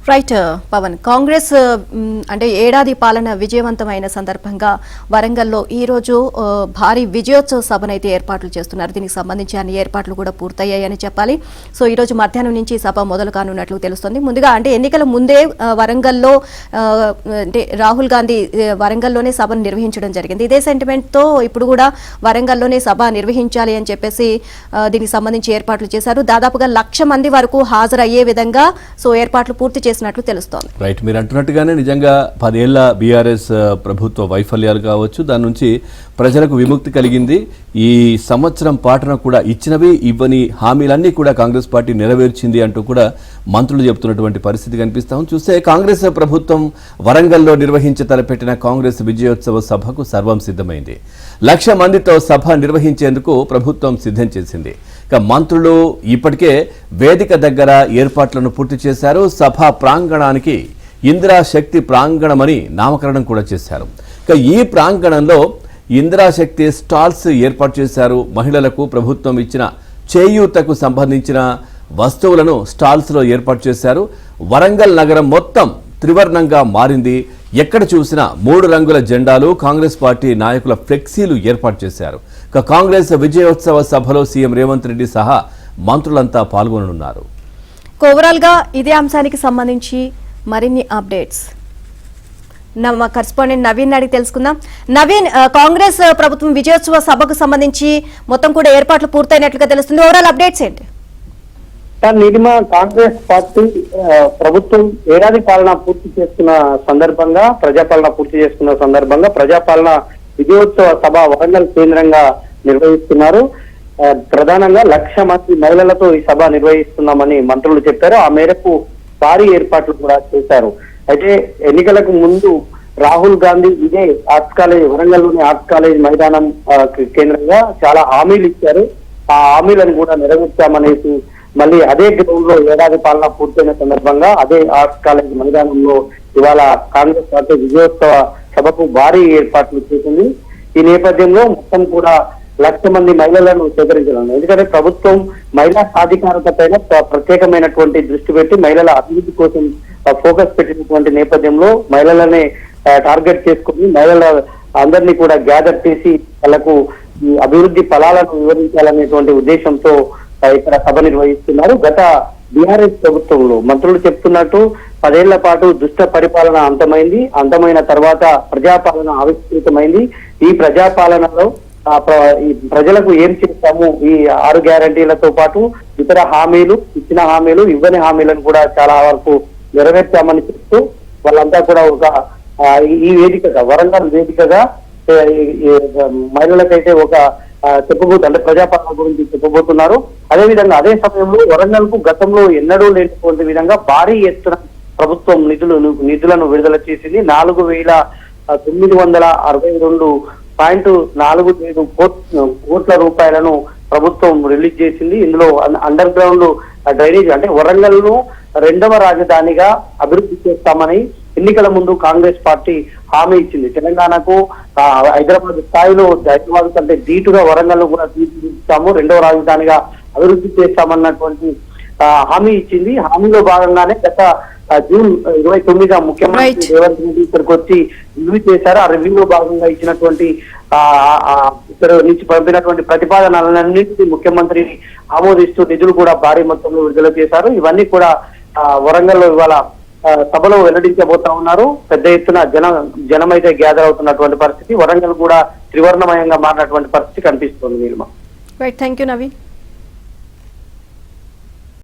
Right Pawan, Congress అంటే ఏడాది పాలన విజయవంతమైన సందర్భంగా వరంగల్లో ఈ రోజు భారీ విజయోత్సవ సభనైతే ఏర్పాట్లు చేస్తున్నారు. దీనికి సంబంధించి అన్ని ఏర్పాట్లు కూడా పూర్తయ్యాయని చెప్పాలి. సో ఈ రోజు మధ్యాహ్నం నుంచి సభ మొదలు కానున్నట్లు తెలుస్తోంది. ముందుగా అంటే ఎన్నికల ముందే వరంగల్లో అంటే రాహుల్ గాంధీ వరంగల్లోనే సభను నిర్వహించడం జరిగింది. ఇదే సెంటిమెంట్ తో ఇప్పుడు కూడా వరంగల్లోనే సభ నిర్వహించాలి అని చెప్పేసి దీనికి సంబంధించి ఏర్పాట్లు చేశారు. దాదాపుగా 1,00,000 మంది వరకు హాజరయ్యే విధంగా సో ఏర్పాట్లు పూర్తి చేసినట్లు తెలుస్తోంది. రైట్, మీరు అంటున్నట్టుగానే నిజంగా 10 ఏళ్ల బీఆర్ఎస్ ప్రభుత్వ వైఫల్యాలు కావచ్చు, దాని నుంచి ప్రజలకు విముక్తి కలిగింది. ఈ సంవత్సరం పాటన కూడా ఇచ్చినవి ఇవ్వని హామీలన్నీ కూడా కాంగ్రెస్ పార్టీ నెరవేర్చింది అంటూ కూడా మంత్రులు చెబుతున్నటువంటి పరిస్థితి కనిపిస్తాం. చూస్తే కాంగ్రెస్ ప్రభుత్వం వరంగల్లో నిర్వహించి తలపెట్టిన కాంగ్రెస్ విజయోత్సవ సభకు సర్వం సిద్ధమైంది. 1,00,000 మందితో సభ నిర్వహించేందుకు ప్రభుత్వం సిద్ధం చేసింది. మంత్రులు ఇప్పటికే వేదిక దగ్గర ఏర్పాట్లను పూర్తి చేశారు. సభా ప్రాంగణానికి ఇందిరాశక్తి ప్రాంగణమని నామకరణం కూడా చేశారు. ఈ ప్రాంగణంలో ఇందిరాశక్తి స్టాల్స్ ఏర్పాటు చేశారు. మహిళలకు ప్రభుత్వం ఇచ్చిన చేయూతకు సంబంధించిన వస్తువులను స్టాల్స్లో ఏర్పాటు చేశారు. వరంగల్ నగరం మొత్తం త్రివర్ణంగా మారింది. ఎక్కడ చూసినా 3 రంగుల జెండాలు, కాంగ్రెస్ పార్టీ నాయకుల ఫ్లెక్సీలు ఏర్పాటు చేశారు. కాంగ్రెస్ విజయోత్సవ సభలో సీఎం రేవంత్ రెడ్డి సహా మంత్రులంతా పాల్గొననున్నారు. ఓవరాల్ గా ఇదే అంశానికి సంబంధించి మరిన్ని అప్డేట్స్ మా కరెస్పాండెంట్ నవీన్ అడిగి తెలుసుకుందాం. నవీన్, కాంగ్రెస్ ప్రభుత్వం విజయోత్సవ సభకు సంబంధించి మొత్తం కూడా ఏర్పాట్లు పూర్తయినట్లుగా తెలుస్తుంది. ఓవరాల్ అప్డేట్స్ ఏంటి? నిజమా, కాంగ్రెస్ పార్టీ ప్రభుత్వం ఏడాది పాలన పూర్తి చేసుకున్న సందర్భంగా, ప్రజాపాలన విజయోత్సవ సభ వరంగల్ కేంద్రంగా నిర్వహిస్తున్నారు. ప్రధానంగా 1,00,000 మంది మహిళలతో ఈ సభ నిర్వహిస్తున్నామని మంత్రులు చెప్పారు. ఆ మేరకు భారీ ఏర్పాట్లు కూడా చేశారు. అయితే ఎన్నికలకు ముందు రాహుల్ గాంధీ ఇదే ఆర్ట్స్ కాలేజ్, వరంగల్లోని ఆర్ట్స్ కాలేజ్ మైదానం కేంద్రంగా చాలా హామీలు ఇచ్చారు. ఆ హామీలను కూడా నెరవేర్చామనేసి మళ్ళీ అదే గ్రౌండ్ లో ఏడాది పాలన పూర్తయిన సందర్భంగా అదే ఆర్ట్స్ కాలేజ్ మైదానంలో ఇవాళ కాంగ్రెస్ పార్టీ విజయోత్సవ సభకు భారీ ఏర్పాట్లు చేసింది. ఈ నేపథ్యంలో మొత్తం కూడా 1,00,000 మంది మహిళలను సేకరించడం, ఎందుకంటే ప్రభుత్వం మహిళా సాధికారత పైన ప్రత్యేకమైనటువంటి దృష్టి పెట్టి మహిళల అభివృద్ధి కోసం ఫోకస్ పెట్టినటువంటి నేపథ్యంలో మహిళలనే టార్గెట్ చేసుకుని మహిళల అందరినీ కూడా గ్యాదర్ చేసి వాళ్ళకు ఈ అభివృద్ధి ఫలాలను వివరించాలనేటువంటి ఉద్దేశంతో ఇక్కడ సభ నిర్వహిస్తున్నారు. గత బీఆర్ఎస్ ప్రభుత్వంలో మంత్రులు చెప్తున్నట్టు 10 ఏళ్ల పాటు దుష్ట పరిపాలన అంతమైన తర్వాత ప్రజాపాలన ఆవిష్కృతమైంది. ఈ ప్రజాపాలనలో ఈ ప్రజలకు ఏం చేస్తాము, ఈ 6 గ్యారంటీలతో పాటు ఇతర హామీలు, ఇచ్చిన హామీలు, ఇవ్వని హామీలను కూడా చాలా వరకు నెరవేర్చామని చెప్తూ వాళ్ళంతా కూడా ఒక ఈ వేదికగా, వరంగల్ వేదికగా మహిళలకైతే ఒక అంటే ప్రజాపాలన గురించి చెప్పబోతున్నారు. అదేవిధంగా అదే సమయంలో వరంగల్ కు గతంలో ఎన్నడూ లేనటువంటి విధంగా భారీ ఎత్తున ప్రభుత్వం నిధులను విడుదల చేసింది. 4,962.45 కోట్ల రూపాయలను ప్రభుత్వం రిలీజ్ చేసింది. ఇందులో అండర్ గ్రౌండ్ డ్రైనేజ్, అంటే వరంగల్ ను 2వ రాజధానిగా అభివృద్ధి చేస్తామని ఎన్నికల ముందు కాంగ్రెస్ పార్టీ హామీ ఇచ్చింది. తెలంగాణకు హైదరాబాద్ స్థాయిలో, హైదరాబాద్ కంటే ధీటుగా వరంగల్ కూడా తీర్చిదిద్దుతాము, 2వ రాజధానిగా అభివృద్ధి చేస్తామన్నటువంటి హామీ ఇచ్చింది. హామీలో భాగంగానే గత జూన్ 29న ముఖ్యమంత్రి రేవంత్ రెడ్డి ఇక్కడికి వచ్చి రివ్యూ చేశారు. ఆ రివ్యూలో భాగంగా ఇచ్చినటువంటి ఇక్కడ నుంచి పంపినటువంటి ప్రతిపాదనలన్నింటినీ ముఖ్యమంత్రి ఆమోదిస్తూ నిధులు కూడా భారీ మొత్తంలో విడుదల చేశారు. ఇవన్నీ కూడా వరంగల్లో ఇవాళ సభలో వెల్లడించబోతా ఉన్నారు. పెద్ద ఎత్తున జనమైతే గ్యాదర్ అవుతున్నటువంటి పరిస్థితి, వరంగల్ కూడా త్రివర్ణమయంగా మారినటువంటి పరిస్థితి కనిపిస్తుంది. Right, thank you Naveen.